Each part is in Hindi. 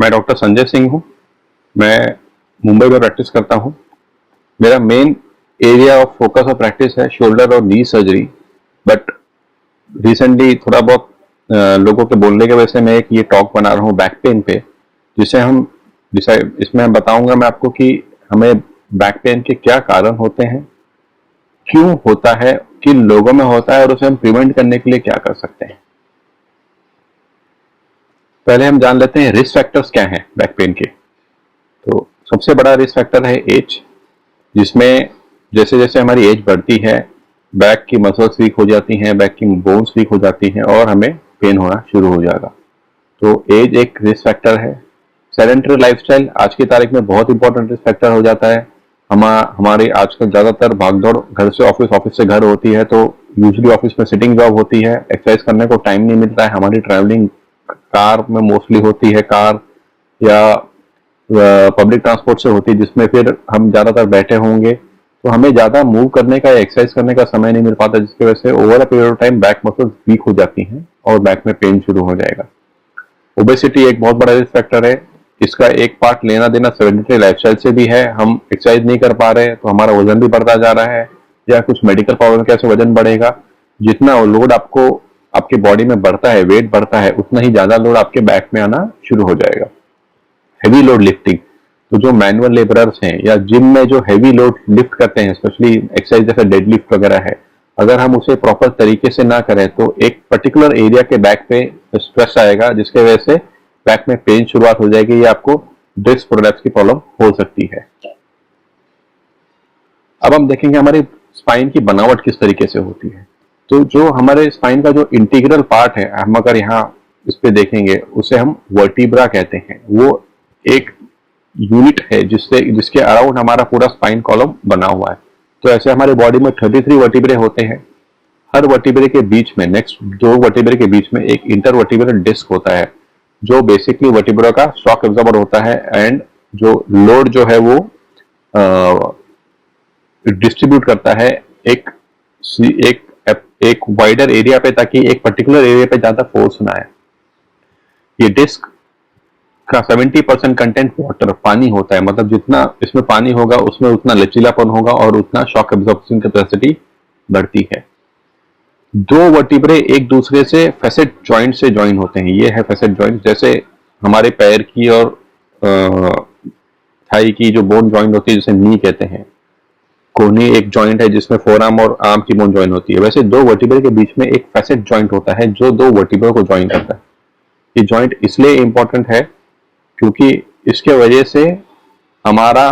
मैं डॉक्टर संजय सिंह हूँ। मैं मुंबई में प्रैक्टिस करता हूँ। मेरा main area of focus of practice है शोल्डर और नी सर्जरी, बट रिसेंटली थोड़ा बहुत लोगों के बोलने की वजह से मैं एक ये टॉक बना रहा हूँ बैक पेन पे, जिसे हम डिसाइड इसमें हम बताऊंगा मैं आपको कि हमें बैक पेन के क्या कारण होते हैं, क्यों होता है, किन लोगों में होता है और उसे हम प्रिवेंट करने के लिए क्या कर सकते हैं। पहले हम जान लेते हैं रिस्क फैक्टर्स क्या हैं बैक पेन के। तो सबसे बड़ा रिस्क फैक्टर है एज, जिसमें जैसे जैसे हमारी एज बढ़ती है बैक की मसल्स वीक हो जाती हैं, बैक की बोन्स वीक हो जाती हैं और हमें पेन होना शुरू हो जाएगा। तो एज एक रिस्क फैक्टर है। सेडेंटरी लाइफस्टाइल आज की तारीख में बहुत इंपॉर्टेंट रिस्क फैक्टर हो जाता है। हमारे आजकल ज्यादातर भागदौड़ घर से ऑफिस, ऑफिस से घर होती है, तो यूजुअली ऑफिस में सिटिंग जॉब होती है, एक्सरसाइज करने को टाइम नहीं मिलता है। हमारी ट्रैवलिंग कार में मोस्टली होती है, कार या पब्लिक ट्रांसपोर्ट से होती है, जिसमें फिर हम ज्यादातर बैठे होंगे, तो हमें ज्यादा मूव करने का या एक्सरसाइज करने का समय नहीं मिल पाता, जिसकी वजह से over a period of time back muscles weak हो जाती हैं और बैक में पेन शुरू हो जाएगा। ओबेसिटी एक बहुत बड़ा रिस्क फैक्टर है। इसका एक पार्ट लेना देना सेडेंटरी लाइफस्टाइल से भी है। हम एक्सरसाइज नहीं कर पा रहे तो हमारा वजन भी बढ़ता जा रहा है, या कुछ मेडिकल प्रॉब्लम कैसे वजन बढ़ेगा। जितना लोड आपको आपके बॉडी में बढ़ता है, वेट बढ़ता है, उतना ही ज्यादा लोड आपके बैक में आना शुरू हो जाएगा। हेवी लोड लिफ्टिंग, तो जो मैनुअल लेबरर्स हैं या जिम में जो हेवी लोड लिफ्ट करते हैं, स्पेशली एक्सरसाइज जैसे डेड लिफ्ट वगैरह है, अगर हम उसे प्रॉपर तरीके से ना करें तो एक पर्टिकुलर एरिया के बैक पे स्ट्रेस आएगा, जिसके वजह से बैक में पेन शुरुआत हो जाएगी या आपको डिस्क प्रोलैप्स की प्रॉब्लम हो सकती है। अब हम देखेंगे हमारी स्पाइन की बनावट किस तरीके से होती है। तो जो हमारे स्पाइन का जो इंटीग्रल पार्ट है, हम अगर यहाँ इस पे देखेंगे, उसे हम वर्टिब्रा कहते हैं। वो एक यूनिट है जिसके अराउंड हमारा पूरा स्पाइन कॉलम बना हुआ है। तो ऐसे हमारे बॉडी में 33 वर्टिब्रे होते हैं। हर वर्टिब्रे के बीच में, नेक्स्ट दो वर्टिब्रे के बीच में एक इंटरवर्टिब्रल डिस्क होता है, जो बेसिकली वर्टिब्रा का शॉक एब्जॉर्बर होता है एंड जो लोड जो है वो डिस्ट्रीब्यूट करता है एक एक एक वाइडर एरिया पे, ताकि एक पर्टिकुलर एरिया पे ज्यादा फोर्स ना आए। ये डिस्क का 70% कंटेंट वाटर, पानी होता है, मतलब जितना इसमें पानी होगा उसमें उतना लचीलापन होगा और उतना शॉक एब्जॉर्प्शन कैपेसिटी बढ़ती है। दो वर्टिब्रे एक दूसरे से फैसेट जॉइंट से ज्वाइन होते हैं। ये है फैसेट जॉइंट, जैसे हमारे पैर की और थाई की जो बोन जॉइंट होती है, जिसे नी कहते हैं। कोहनी एक जॉइंट है जिसमें फोरआर्म और आर्म की बोन जॉइन होती है। वैसे दो वर्टिब्रे के बीच में एक फैसेट जॉइंट होता है जो दो वर्टिब्रे को ज्वाइन करता है। ये जॉइंट इसलिए इंपॉर्टेंट है क्योंकि इसके वजह से हमारा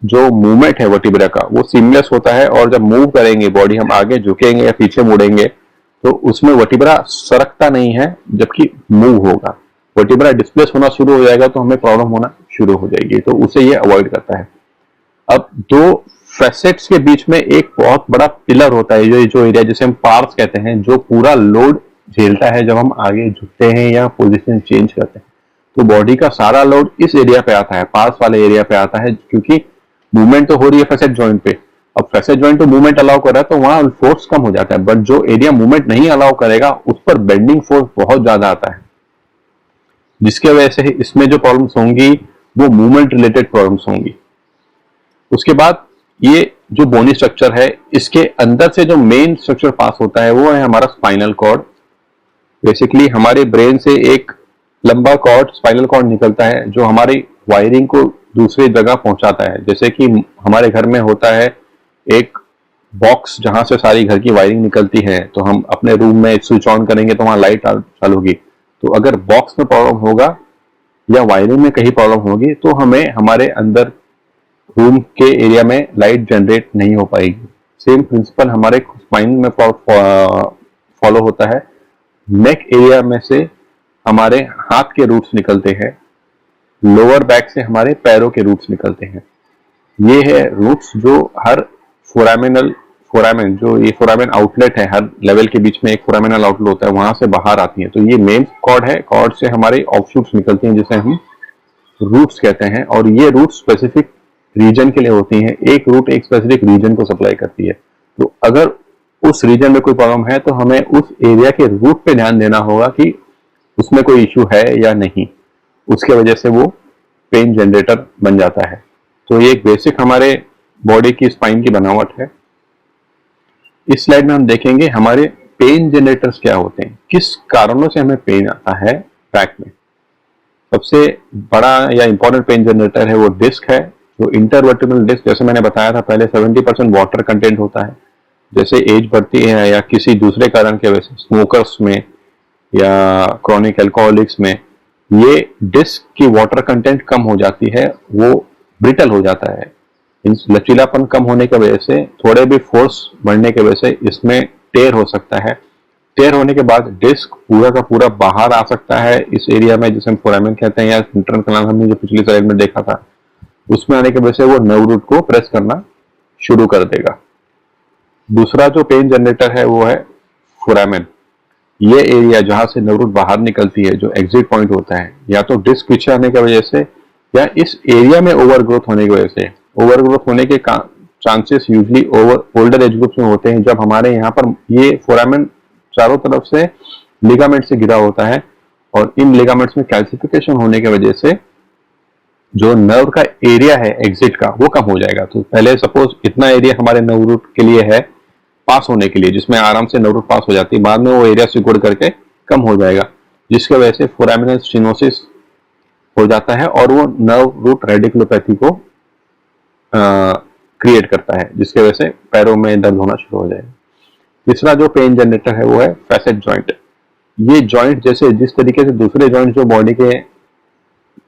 जो मूवमेंट है वर्टिब्रा का वो सीमलेस होता है, और जब मूव करेंगे बॉडी, हम आगे झुकेंगे या पीछे मुड़ेंगे, तो उसमें वर्टिब्रा सरकता नहीं है जबकि मूव होगा। वर्टिब्रा डिस्प्लेस होना शुरू हो जाएगा तो हमें प्रॉब्लम होना शुरू हो जाएगी, तो उसे ये अवॉइड करता है। अब दो फैसेट्स के बीच में एक बहुत बड़ा पिलर होता है, जो एरिया जिसे हम पार्स कहते हैं, जो पूरा लोड झेलता है जब हम आगे झुकते हैं या पोजीशन चेंज करते हैं। तो बॉडी का सारा लोड इस एरिया पे आता है, पार्स वाले एरिया पे आता है, क्योंकि मूवमेंट तो हो रही है फैसेट जॉइंट पे। अब फैसेट जॉइंट तो मूवमेंट अलाउ कर रहा है तो वहां फोर्स कम हो जाता है, बट जो एरिया मूवमेंट नहीं अलाउ करेगा उस पर बेंडिंग फोर्स बहुत ज्यादा आता है, जिसके वजह से इसमें जो प्रॉब्लम्स होंगी वो मूवमेंट रिलेटेड प्रॉब्लम्स होंगी। उसके बाद ये जो बोनी स्ट्रक्चर है, इसके अंदर से जो मेन स्ट्रक्चर पास होता है वो है हमारा स्पाइनल कॉर्ड। बेसिकली हमारे ब्रेन से एक लंबा कॉर्ड, स्पाइनल कॉर्ड निकलता है, जो हमारी वायरिंग को दूसरी जगह पहुंचाता है। जैसे कि हमारे घर में होता है एक बॉक्स जहां से सारी घर की वायरिंग निकलती है, तो हम अपने रूम में स्विच ऑन करेंगे तो वहां लाइट चालू होगी। तो अगर बॉक्स में प्रॉब्लम होगा या वायरिंग में कहीं प्रॉब्लम होगी तो हमें हमारे अंदर रूम के एरिया में लाइट जनरेट नहीं हो पाएगी। सेम प्रिंसिपल हमारे स्पाइन में फॉलो होता है। नेक एरिया में से हमारे हाथ के रूट्स निकलते हैं, लोअर बैक से हमारे पैरों के रूट्स निकलते हैं। ये है रूट्स जो हर फोरामेन जो ये फोरामेन आउटलेट है, हर लेवल के बीच में एक फोरामेनल आउटलेट होता है, वहां से बाहर आती है। तो ये मेन कॉर्ड है, कॉर्ड से हमारे ऑफशूट्स निकलती हैं जिसे हम रूट्स कहते हैं, और ये रूट्स स्पेसिफिक रीजन के लिए होती हैं। एक रूट एक स्पेसिफिक रीजन को सप्लाई करती है। तो अगर उस रीजन में कोई प्रॉब्लम है तो हमें उस एरिया के रूट पे ध्यान देना होगा कि उसमें कोई इश्यू है या नहीं। उसके वजह से वो पेन जनरेटर बन जाता है। तो ये एक बेसिक हमारे बॉडी की स्पाइन की बनावट है। इस स्लाइड में हम देखेंगे हमारे पेन जनरेटर्स क्या होते हैं, किस कारणों से हमें पेन आता है बैक में। सबसे बड़ा या इंपॉर्टेंट पेन जनरेटर है वो डिस्क है, जो इंटरवर्टिब्रल डिस्क, जैसे मैंने बताया था पहले 70% वाटर कंटेंट होता है। जैसे एज बढ़ती है या किसी दूसरे कारण के वजह से, स्मोकर्स में या क्रॉनिक अल्कोहलिक्स में, ये डिस्क की वाटर कंटेंट कम हो जाती है, वो ब्रिटल हो जाता है। लचीलापन कम होने की वजह से, थोड़े भी फोर्स बढ़ने की वजह से इसमें टेयर हो सकता है। टेयर होने के बाद डिस्क पूरा का पूरा बाहर आ सकता है इस एरिया में, जिसे हम फोरामेन कहते हैं, या इंटरनल कैनाल हमने जो पिछली स्लाइड में देखा था, उसमें आने की वजह से वो नर्व रूट को प्रेस करना शुरू कर देगा। दूसरा जो पेन जनरेटर है वो है फोरामेन। ये एरिया जहां से नर्व रूट बाहर निकलती है, जो एग्जिट पॉइंट होता है, या तो डिस्क पीछे आने की वजह से या इस एरिया में ओवरग्रोथ होने की वजह से। ओवरग्रोथ होने के chances usually older age groups में होते हैं, जब हमारे यहाँ पर ये फोरामेन चारों तरफ से लिगामेंट से घिरा होता है, और इन लिगामेंट्स में कैल्सिफिकेशन होने की वजह से जो नर्व का एरिया है एग्जिट का, वो कम हो जाएगा। तो पहले सपोज इतना एरिया हमारे नर्व रूट के लिए है पास होने के लिए, जिसमें आराम से नर्व रूट पास हो जाती है, बाद में वो एरिया सिकुड़ करके कम हो जाएगा, जिसकी वजह से फोरामिनल स्टेनोसिस हो जाता है और वो नर्व रूट रेडिकुलोपैथी को क्रिएट करता है, जिसकी वजह से पैरों में दर्द होना शुरू हो जाएगा। तीसरा जो पेन जनरेटर है वो है फैसेट जॉइंट। ये जॉइंट जैसे जिस तरीके से दूसरे जॉइंट जो बॉडी के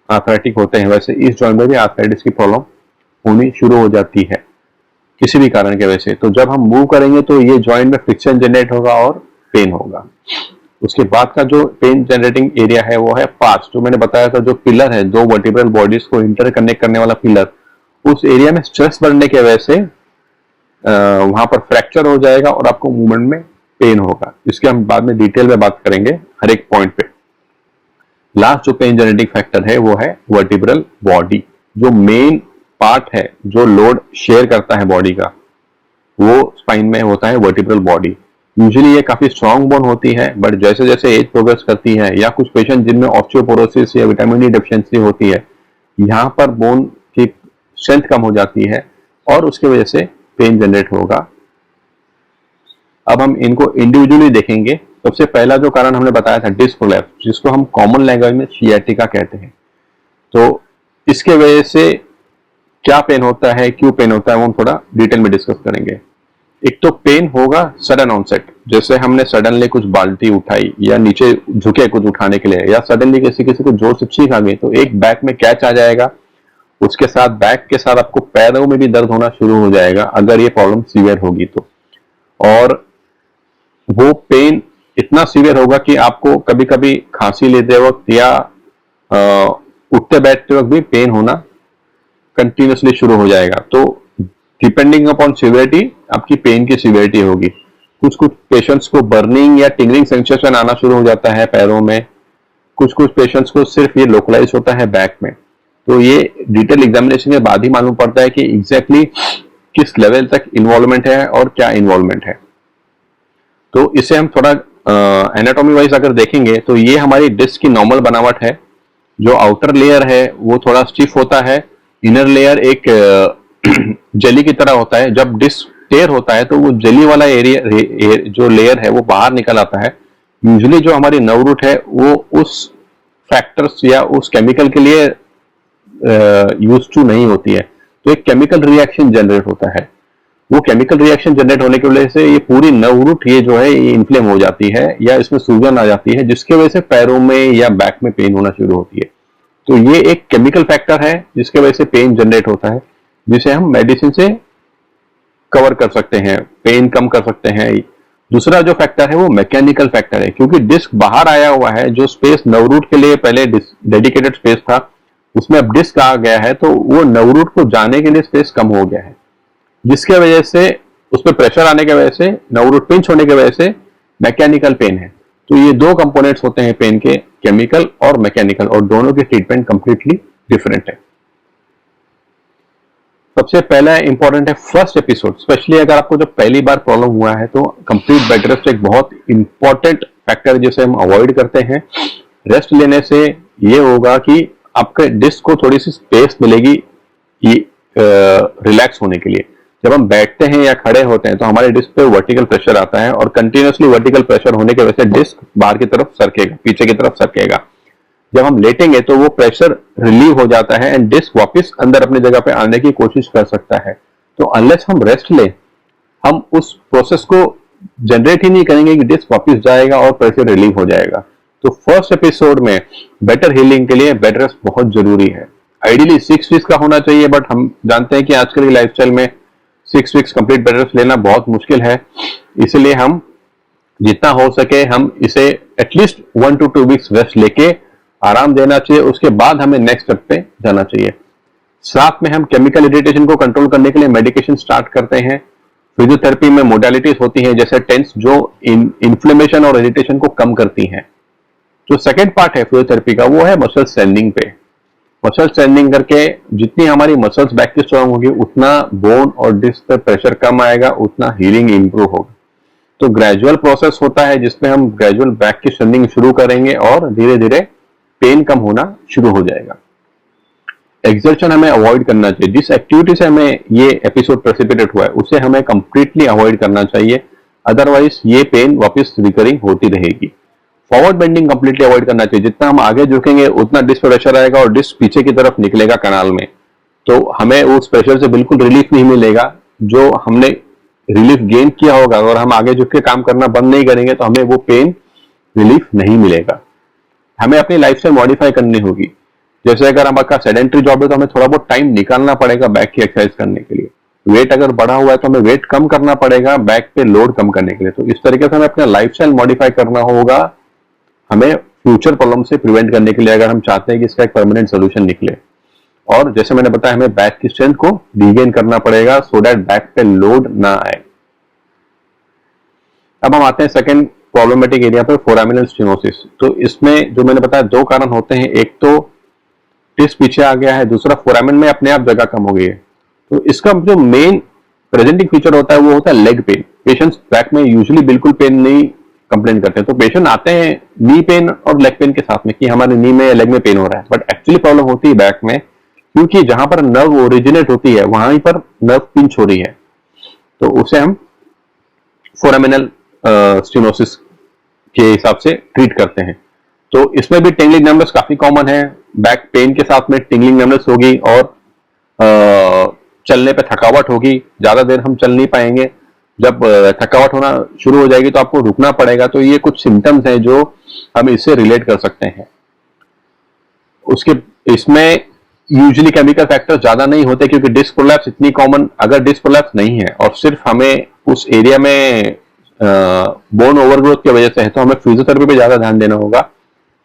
आर्थराइटिक होते हैं, वैसे इस जॉइंट में भी आर्थराइटिस की प्रॉब्लम होनी शुरू हो जाती है किसी भी कारण की वजह से। तो जब हम मूव करेंगे तो ये जॉइंट में फ्रिक्शन जनरेट होगा और पेन होगा। उसके बाद का जो पेन जनरेटिंग एरिया है वो है पार्ट्स, जो मैंने बताया था, जो पिलर है, दो वर्टिब्रल बॉडीज को इंटरकनेक्ट करने वाला पिलर, उस एरिया में स्ट्रेस बढ़ने की वजह से वहां पर फ्रैक्चर हो जाएगा और आपको मूवमेंट में पेन होगा। इसके हम बाद में डिटेल में बात करेंगे हर एक पॉइंट पे। लास्ट जो पेन जनरेटिंग फैक्टर है वो है वर्टिब्रल बॉडी। जो मेन पार्ट है जो लोड शेयर करता है बॉडी का, वो स्पाइन में होता है वर्टिब्रल बॉडी। यूजुअली ये काफी स्ट्रॉन्ग बोन होती है, बट जैसे जैसे एज प्रोग्रेस करती है, या कुछ पेशेंट जिनमें ऑस्टियोपोरोसिस या विटामिन डी डेफिशिएंसी होती है, यहाँ पर बोन की स्ट्रेंथ कम हो जाती है और उसकी वजह से पेन जनरेट होगा। अब हम इनको इंडिविजुअली देखेंगे। सबसे पहला जो कारण हमने बताया था डिस्क प्रोलैप्स, जिसको हम कॉमन लैंग्वेज में सियाटिका कहते हैं। तो इसके वजह से क्या पेन होता है, क्यों पेन होता है, वो हम थोड़ा डिटेल में डिस्कस करेंगे। एक तो पेन होगा सडन ऑनसेट, जैसे हमने सडनली कुछ बाल्टी उठाई या नीचे झुके कुछ उठाने के लिए, या सडनली किसी को जोर से चीख आ गई, तो एक बैक में कैच आ जाएगा, उसके साथ बैक के साथ आपको पैरों में भी दर्द होना शुरू हो जाएगा अगर ये प्रॉब्लम सीवियर होगी तो। और वो पेन इतना सीवियर होगा कि आपको कभी कभी खांसी लेते वक्त या उठते बैठते वक्त भी पेन होना कंटिन्यूसली शुरू हो जाएगा। तो डिपेंडिंग अपॉन सिवियरिटी आपकी पेन की सिवियरिटी होगी। कुछ पेशेंट्स को बर्निंग या टिंगलिंग सेंसेशन आना शुरू हो जाता है पैरों में, कुछ पेशेंट्स को सिर्फ ये लोकलाइज होता है बैक में। तो ये डिटेल एग्जामिनेशन के बाद ही मालूम पड़ता है कि एग्जैक्टली किस लेवल तक इन्वॉल्वमेंट है और क्या इन्वॉल्वमेंट है। तो इसे हम थोड़ा एनाटॉमी वाइज अगर देखेंगे तो ये हमारी डिस्क की नॉर्मल बनावट है। जो आउटर लेयर है वो थोड़ा स्टिफ होता है, इनर लेयर एक जेली की तरह होता है। जब डिस्क टेयर होता है तो वो जेली वाला एरिया जो लेयर है वो बाहर निकल आता है। यूजुअली जो हमारी नर्व रूट है वो उस फैक्टर्स या उस केमिकल के लिए यूज टू नहीं होती है, तो एक केमिकल रिएक्शन जनरेट होता है। वो केमिकल रिएक्शन जनरेट होने की वजह से ये पूरी नर्व रूट ये जो है ये इन्फ्लेम हो जाती है या इसमें सूजन आ जाती है, जिसकी वजह से पैरों में या बैक में पेन होना शुरू होती है। तो ये एक केमिकल फैक्टर है जिसकी वजह से पेन जनरेट होता है, जिसे हम मेडिसिन से कवर कर सकते हैं, पेन कम कर सकते हैं। दूसरा जो फैक्टर है वो मैकेनिकल फैक्टर है, क्योंकि डिस्क बाहर आया हुआ है। जो स्पेस नर्व रूट के लिए पहले डेडिकेटेड स्पेस था उसमें अब डिस्क आ गया है, तो वो नर्व रूट को जाने के लिए स्पेस कम हो गया है, जिसकी वजह से उस पर प्रेशर आने की वजह से नर्व रूट पिंच होने की वजह से मैकेनिकल पेन है। तो ये दो कंपोनेंट्स होते हैं पेन के, केमिकल और मैकेनिकल, और दोनों की ट्रीटमेंट कंप्लीटली डिफरेंट है। सबसे पहला इंपॉर्टेंट है फर्स्ट एपिसोड। स्पेशली अगर आपको जब पहली बार प्रॉब्लम हुआ है तो कंप्लीट बेड रेस्ट एक बहुत इंपॉर्टेंट फैक्टर जिसे हम अवॉइड करते हैं। रेस्ट लेने से ये होगा कि आपके डिस्क को थोड़ी सी स्पेस मिलेगी ये रिलैक्स होने के लिए। जब हम बैठते हैं या खड़े होते हैं तो हमारे डिस्क पे वर्टिकल प्रेशर आता है और कंटिन्यूसली वर्टिकल प्रेशर होने की वजह से डिस्क बाहर की तरफ सरकेगा, पीछे की तरफ सरकेगा। जब हम लेटेंगे तो वो प्रेशर रिलीव हो जाता है एंड डिस्क वापस अंदर अपनी जगह पे आने की कोशिश कर सकता है। तो अनलेस हम रेस्ट लें, हम उस प्रोसेस को जनरेट ही नहीं करेंगे कि डिस्क वापस जाएगा और प्रेशर रिलीव हो जाएगा। तो फर्स्ट एपिसोड में बेटर हीलिंग के लिए बेड रेस्ट बहुत जरूरी है। आइडियली 6 वीक्स का होना चाहिए, बट हम जानते हैं कि आजकल की लाइफस्टाइल में 6 वीक्स कंप्लीट बेड रेस्ट लेना बहुत मुश्किल है। इसलिए हम जितना हो सके हम इसे एटलीस्ट 1 to 2 वीक्स रेस्ट लेके आराम देना चाहिए, उसके बाद हमें नेक्स्ट स्टेप पे जाना चाहिए। साथ में हम केमिकल इरिटेशन को कंट्रोल करने के लिए मेडिकेशन स्टार्ट करते हैं। फिजियोथेरेपी में मोडालिटीज होती हैं जैसे टेंस, जो इन्फ्लेमेशन और इरिटेशन को कम करती हैं। जो सेकेंड पार्ट है फिजियोथेरेपी का वो है मसल स्ट्रेंथनिंग पे। मसल स्ट्रेंथनिंग करके जितनी हमारी मसल्स बैक की स्ट्रांग होगी उतना बोन और डिस्क पे प्रेशर कम आएगा, उतना हीलिंग इंप्रूव होगा। तो ग्रेजुअल प्रोसेस होता है जिसमें हम ग्रेजुअल बैक की स्ट्रेंथनिंग शुरू करेंगे और धीरे धीरे पेन कम होना शुरू हो जाएगा। एक्सर्शन हमें अवॉइड करना चाहिए। जिस एक्टिविटी से हमें ये एपिसोड प्रेसिपिटेट हुआ है उसे हमें कंप्लीटली अवॉइड करना चाहिए, अदरवाइज ये पेन वापस रिकरिंग होती रहेगी। फॉरवर्ड बेंडिंग कंप्लीटली अवॉइड करना चाहिए। जितना हम आगे झुकेंगे उतना डिस्क प्रेशर आएगा और डिस्क पीछे की तरफ निकलेगा कनाल में, तो हमें उस प्रेशर से बिल्कुल रिलीफ नहीं मिलेगा जो हमने रिलीफ गेन किया होगा। अगर हम आगे झुक के काम करना बंद नहीं करेंगे तो हमें वो पेन रिलीफ नहीं मिलेगा। हमें अपनी लाइफस्टाइल मॉडिफाई करनी होगी। जैसे अगर हमारा सेडेंटरी जॉब है तो हमें थोड़ा बहुत टाइम निकालना पड़ेगा बैक की एक्सरसाइज करने के लिए। वेट अगर बढ़ा हुआ है तो हमें वेट कम करना पड़ेगा बैक पे लोड कम करने के लिए। तो इस तरीके से हमें अपना लाइफस्टाइल मॉडिफाई करना होगा, हमें फ्यूचर प्रॉब्लम से प्रिवेंट करने के लिए, अगर हम चाहते हैं कि इसका एक परमानेंट सोल्यूशन निकले। और जैसे मैंने बताया हमें बैक की स्ट्रेंथ को रीगेन करना पड़ेगा सो दैट बैक पे लोड ना आए। अब हम आते हैं सेकंड प्रॉब्लमेटिक एरिया पर, फोरामिनल स्टेनोसिस। तो इसमें जो मैंने बताया 2 कारण होते हैं, एक तो डिस्क पीछे आ गया है, दूसरा फोरामिन में अपने आप जगह कम हो गई है। तो इसका जो मेन प्रेजेंटिंग फीचर होता है वो होता है लेग पेन। पेशेंट्स बैक में यूजुअली बिल्कुल पेन नहीं कंप्लेन करते हैं। तो पेशेंट आते हैं नी पेन और लेग पेन के साथ में कि हमारे नी में लेग में पेन हो रहा है, बट एक्चुअली प्रॉब्लम होती है बैक में, क्योंकि जहां पर नर्व ओरिजिनेट होती है वहां पर नर्व पिंच हो रही है। तो उसे हम फोरामिनल स्टेनोसिस के हिसाब से ट्रीट करते हैं। तो इसमें भी टिंगलिंग नंबर्स काफी कॉमन है। बैक पेन के साथ में टिंगलिंग नंबर्स होगी और चलने पे थकावट होगी, ज्यादा देर हम चल नहीं पाएंगे। जब थकावट होना शुरू हो जाएगी तो आपको रुकना पड़ेगा। तो ये कुछ सिम्टम्स हैं जो हम इससे रिलेट कर सकते हैं। उसके इसमें यूजुअली केमिकल फैक्टर्स ज्यादा नहीं होते क्योंकि डिस्क प्रोलैप्स इतनी कॉमन, अगर डिस्क प्रोलैप्स नहीं है और सिर्फ हमें उस एरिया में बोन ओवरग्रोथ की वजह से है तो हमें फिजियोथेरेपी पे ज्यादा ध्यान देना होगा।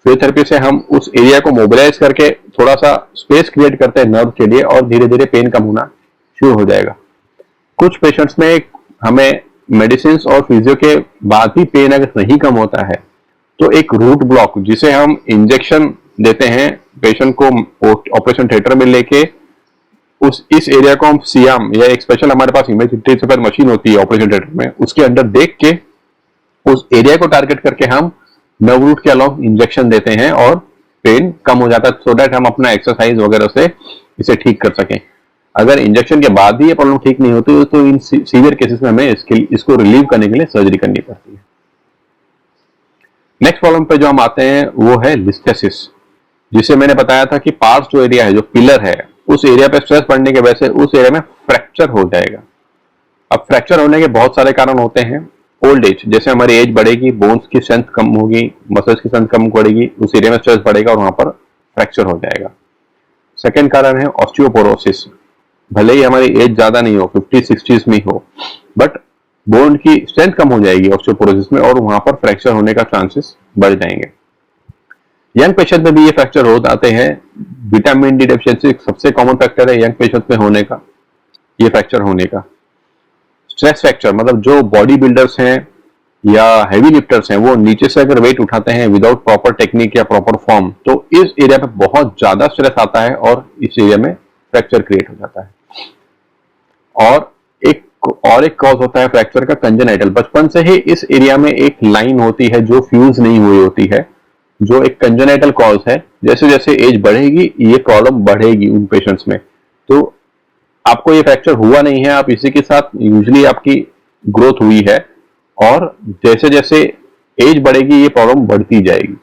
फिजियोथेरेपी से हम उस एरिया को मोबिलाइज करके थोड़ा सा स्पेस क्रिएट करते हैं नर्व के लिए और धीरे धीरे पेन कम होना शुरू हो जाएगा। कुछ पेशेंट्स में हमें मेडिसिन और फिजियो के बाद भी पेन अगर नहीं कम होता है तो एक रूट ब्लॉक जिसे हम इंजेक्शन देते हैं पेशेंट को ऑपरेशन थिएटर में लेके, इस एरिया को हम सियाम या एक स्पेशल हमारे पास इमेज इंटेंसिफायर मशीन होती है ऑपरेशन थिएटर में, उसके अंदर देख के उस एरिया को टारगेट करके हम नर्व रूट के अलॉन्ग इंजेक्शन देते हैं और पेन कम हो जाता है सो दैट हम अपना एक्सरसाइज वगैरह से इसे ठीक कर सकें। अगर इंजेक्शन के बाद भी ये प्रॉब्लम ठीक नहीं होती तो इन सीवियर केसेस में हमें इसको रिलीव करने के लिए सर्जरी करनी पड़ती है। नेक्स्ट प्रॉब्लम पे जो हम आते हैं वो है लिस्थेसिस, जिसे मैंने बताया था कि पार्स जो एरिया है, जो पिलर है, उस एरिया पे स्ट्रेस पड़ने की वजह से उस एरिया में फ्रैक्चर हो जाएगा। अब फ्रैक्चर होने के बहुत सारे कारण होते हैं। ओल्ड एज, जैसे हमारी एज बढ़ेगी, बोन्स की स्ट्रेंथ कम होगी, मसल्स की स्ट्रेंथ कम पड़ेगी, उस एरिया में स्ट्रेस बढ़ेगा और वहां पर फ्रैक्चर हो जाएगा। सेकेंड कारण है ऑस्टियोपोरोसिस। भले ही हमारी एज ज्यादा नहीं हो, 50-60s में हो, बट बोन की स्ट्रेंथ कम हो जाएगी ऑस्टियोपोरोसिस में और वहां पर फ्रैक्चर होने का चांसेस बढ़ जाएंगे। यंग पेशेंट में भी ये फ्रैक्चर हो जाते हैं। विटामिन डी डेफिशिएंसी सबसे कॉमन फैक्टर है यंग पेशेंट में होने का, ये फ्रैक्चर होने का। स्ट्रेस फ्रैक्चर मतलब जो बॉडी बिल्डर्स हैं या हैवी लिफ्टर्स हैं वो नीचे से अगर वेट उठाते हैं विदाउट प्रॉपर टेक्निक या प्रॉपर फॉर्म तो इस एरिया पे बहुत ज्यादा स्ट्रेस आता है और इस एरिया में फ्रैक्चर क्रिएट हो जाता है। और एक कॉज होता है फ्रैक्चर का कंजेनाइटल। बचपन से ही इस एरिया में एक लाइन होती है जो फ्यूज नहीं हुई होती है, जो एक कंजेनाइटल कॉज है, जैसे जैसे एज बढ़ेगी ये प्रॉब्लम बढ़ेगी उन पेशेंट्स में। तो आपको ये फ्रैक्चर हुआ नहीं है, आप इसी के साथ यूजुअली आपकी ग्रोथ हुई है, और जैसे जैसे एज बढ़ेगी ये प्रॉब्लम बढ़ती जाएगी।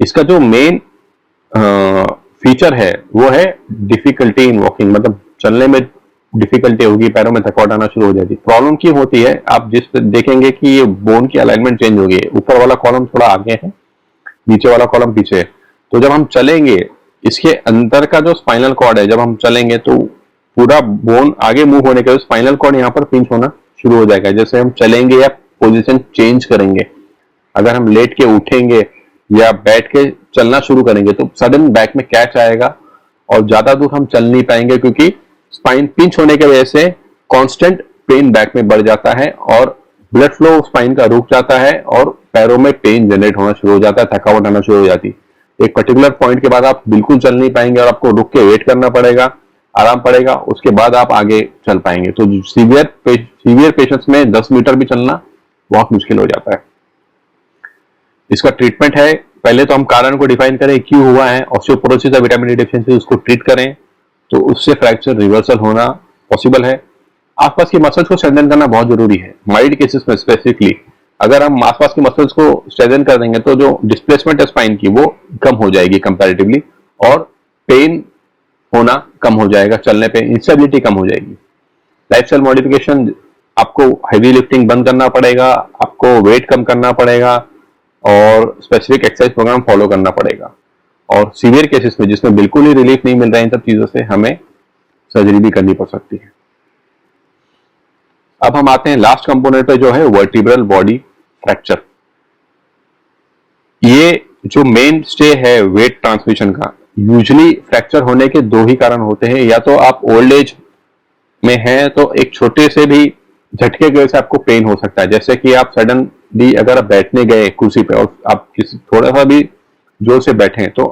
इसका जो मेन फीचर है वो है डिफिकल्टी इन वॉकिंग, मतलब चलने में डिफिकल्टी होगी, पैरों में थकावट आना शुरू हो जाएगी। प्रॉब्लम क्यों होती है, आप जिस देखेंगे कि ये बोन की अलाइनमेंट चेंज हो गई है, ऊपर वाला कॉलम थोड़ा आगे है, नीचे वाला कॉलम पीछे है। तो जब हम चलेंगे, इसके अंदर का जो स्पाइनल कॉर्ड है, जब हम चलेंगे तो पूरा बोन आगे मूव होने के स्पाइनल कॉर्ड यहाँ पर पिंच होना शुरू हो जाएगा। जैसे हम चलेंगे या पोजीशन चेंज करेंगे, अगर हम लेट के उठेंगे या बैठ के चलना शुरू करेंगे तो सडन बैक में कैच आएगा और ज्यादा दूर हम चल नहीं पाएंगे, क्योंकि स्पाइन पिंच होने की वजह से कांस्टेंट पेन बैक में बढ़ जाता है और ब्लड फ्लो स्पाइन का रुक जाता है और पैरों में पेन जनरेट होना शुरू हो जाता है, थकावट आना शुरू हो जाती है। एक पर्टिकुलर पॉइंट के बाद आप बिल्कुल चल नहीं पाएंगे और आपको रुक के वेट करना पड़ेगा, आराम पड़ेगा, उसके बाद आप आगे चल पाएंगे। तो सीवियर पेशेंट्स में 10 मीटर भी चलना बहुत मुश्किल हो जाता है। इसका ट्रीटमेंट है, पहले तो हम कारण को डिफाइन करें, क्यों हुआ है, ऑस्टियोपोरोसिस या विटामिन डी डेफिशिएंसी, उसको ट्रीट करें तो उससे फ्रैक्चर रिवर्सल होना पॉसिबल है। आसपास की मसल्स को स्ट्रेंथन करना बहुत जरूरी है। माइल्ड केसेस में स्पेसिफिकली अगर हम आसपास की मसल्स को स्ट्रेंथन कर देंगे तो जो डिस्प्लेसमेंट है स्पाइन की वो कम हो जाएगी कंपैरेटिवली, और पेन होना कम हो जाएगा, चलने पे इंस्टेबिलिटी कम हो जाएगी। लाइफस्टाइल मॉडिफिकेशन, आपको हैवी लिफ्टिंग बंद करना पड़ेगा, आपको वेट कम करना पड़ेगा और स्पेसिफिक एक्सरसाइज प्रोग्राम फॉलो करना पड़ेगा। और सीवियर केसेस में जिसमें बिल्कुल ही रिलीफ नहीं मिल रहा है इन सब चीजों से, हमें सर्जरी भी करनी पड़ सकती है। अब हम आते हैं लास्ट कंपोनेंट पे, जो है वर्टिब्रल बॉडी फ्रैक्चर। ये जो मेन स्टे है वेट ट्रांसमिशन का, यूजुअली फ्रैक्चर होने के दो ही कारण होते हैं। या तो आप ओल्ड एज में हैं तो एक छोटे से भी झटके की वजह से आपको पेन हो सकता है, जैसे कि आप सडनली अगर आप बैठने गए कुर्सी पे और आप किसी थोड़ा सा भी जोर से बैठे तो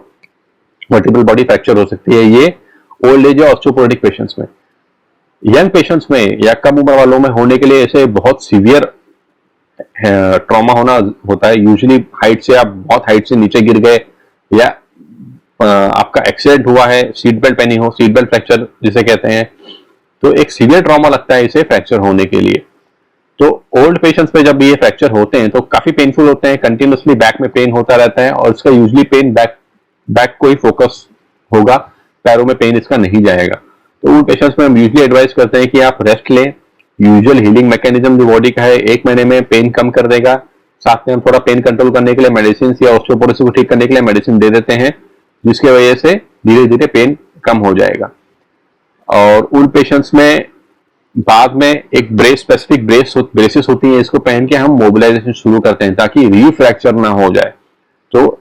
वर्टिब्रल बॉडी फ्रैक्चर हो सकती है। ये ओल्ड एज या ऑस्टियोपोरोटिक पेशेंट्स में। यंग पेशेंट्स में या कम उम्र वालों में होने के लिए ऐसे बहुत सीवियर ट्रॉमा होना होता है। यूजुअली हाइट से, आप बहुत हाइट से नीचे गिर गए या आपका एक्सीडेंट हुआ है, सीट बेल्ट पहनी हो, सीट बेल्ट फ्रैक्चर जिसे कहते हैं, तो एक सीवियर ट्रॉमा लगता है इसे फ्रैक्चर होने के लिए। तो ओल्ड पेशेंट्स में जब ये फ्रैक्चर होते हैं तो काफी पेनफुल होते हैं, कंटिन्यूसली बैक में पेन होता रहता है और इसका यूजुअली पेन बैक को ही फोकस होगा, पैरों में पेन इसका नहीं जाएगा। तो उन पेशेंट्स में हम यूजुअली एडवाइस करते हैं कि आप रेस्ट लें। यूजुअल हीलिंग मैकेनिज्म जो बॉडी का है 1 महीने में पेन कम कर देगा। साथ में हम थोड़ा पेन कंट्रोल करने के लिए मेडिसिन या ऑस्टियोपोरोसिस को ठीक करने के लिए मेडिसिन दे देते हैं, जिसकी वजह से धीरे धीरे पेन कम हो जाएगा। और उन पेशेंट्स में बाद में एक स्पेसिफिक ब्रेसेस होती हैं, इसको पहन के हम मोबिलाइजेशन शुरू करते हैं ताकि रीफ्रैक्चर ना हो जाए। तो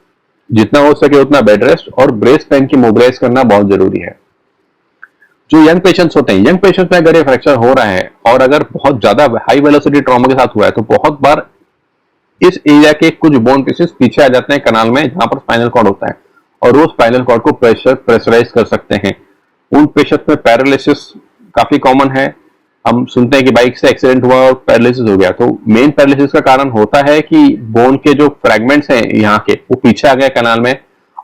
जितना हो सके उतना बेड रेस्ट और ब्रेस पहन के मोबिलाइज करना बहुत जरूरी है। जो यंग पेशेंट्स होते हैं, यंग पेशेंट्स में अगर ये फ्रैक्चर हो रहा है और अगर बहुत ज्यादा हाई वेलोसिटी ट्रॉमा के साथ हुआ है तो बहुत बार इस एरिया के कुछ बोन पीसेस पीछे आ जाते हैं कनाल में, जहां पर स्पाइनल कॉर्ड होता है, और वो स्पाइनल कॉर्ड को प्रेशराइज कर सकते हैं। उन पेशेंट्स में पैरालिसिस काफी कॉमन है। हम सुनते हैं कि बाइक से एक्सीडेंट हुआ और पैरालिसिस हो गया, तो मेन पैरालिसिस का कारण होता है कि बोन के जो फ्रैगमेंट्स हैं यहाँ के वो पीछे आ गए कनाल में।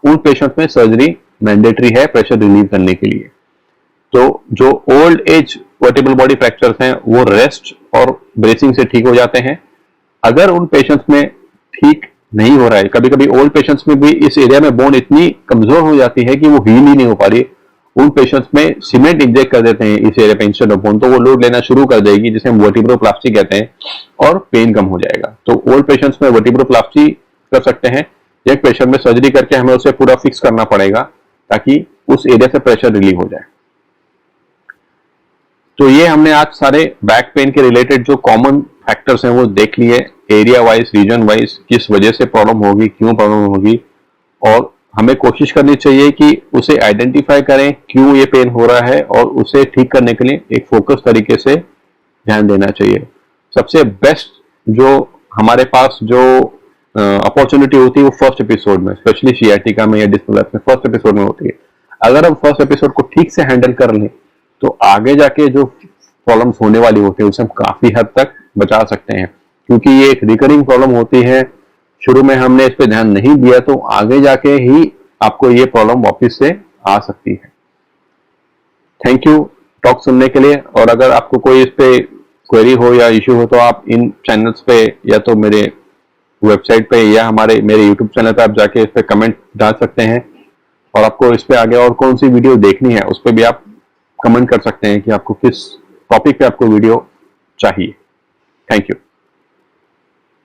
उन पेशेंट्स में सर्जरी मैंडेटरी है प्रेशर रिलीव करने के लिए। तो जो old age vertebral body fractures हैं वो रेस्ट और ब्रेसिंग से ठीक हो जाते हैं। अगर उन पेशेंट्स में ठीक नहीं हो रहा है, कभी कभी ओल्ड पेशेंट्स में भी इस एरिया में बोन इतनी कमजोर हो जाती है कि वो हील ही नहीं हो पा रही, उन पेशेंट्स में सीमेंट इंजेक्ट कर देते हैं इस एरिया पे इंस्टेड ऑफ बोन, तो वो लोड लेना शुरू कर देगी, जिसे हम वर्टिब्रोप्लास्टी कहते हैं, और पेन कम हो जाएगा। तो ओल्ड पेशेंट्स में वर्टिब्रोप्लास्टी कर सकते हैं। एक पेशेंट में सर्जरी करके हमें उसे पूरा फिक्स करना पड़ेगा ताकि उस एरिया से प्रेशर रिलीव हो जाए। तो ये हमने आज सारे बैक पेन के रिलेटेड जो कॉमन फैक्टर्स हैं वो देख लिए, एरिया वाइज, रीजन वाइज, किस वजह से प्रॉब्लम होगी, क्यों प्रॉब्लम होगी, और हमें कोशिश करनी चाहिए कि उसे आइडेंटिफाई करें क्यों ये पेन हो रहा है और उसे ठीक करने के लिए एक फोकस तरीके से ध्यान देना चाहिए। सबसे बेस्ट जो हमारे पास जो अपॉर्चुनिटी होती है वो फर्स्ट एपिसोड में, स्पेशली सियाटिका में या डिस्क प्रोलैप्स में फर्स्ट एपिसोड में होती है। अगर हम फर्स्ट एपिसोड को ठीक से हैंडल कर लें तो आगे जाके जो प्रॉब्लम्स होने वाली होती है उसे हम काफी हद तक बचा सकते हैं, क्योंकि ये एक रिकरिंग प्रॉब्लम होती है। शुरू में हमने इस पे ध्यान नहीं दिया तो आगे जाके ही आपको ये प्रॉब्लम वापस से आ सकती है। थैंक यू टॉक सुनने के लिए, और अगर आपको कोई इस पे क्वेरी हो या इश्यू हो तो आप इन चैनल्स पे या तो मेरे वेबसाइट पे या मेरे यूट्यूब चैनल पे आप जाके इस पे कमेंट डाल सकते हैं, और आपको इस पे आगे और कौन सी वीडियो देखनी है उस पे भी आप कमेंट कर सकते हैं कि आपको किस टॉपिक पे आपको वीडियो चाहिए। Thank you.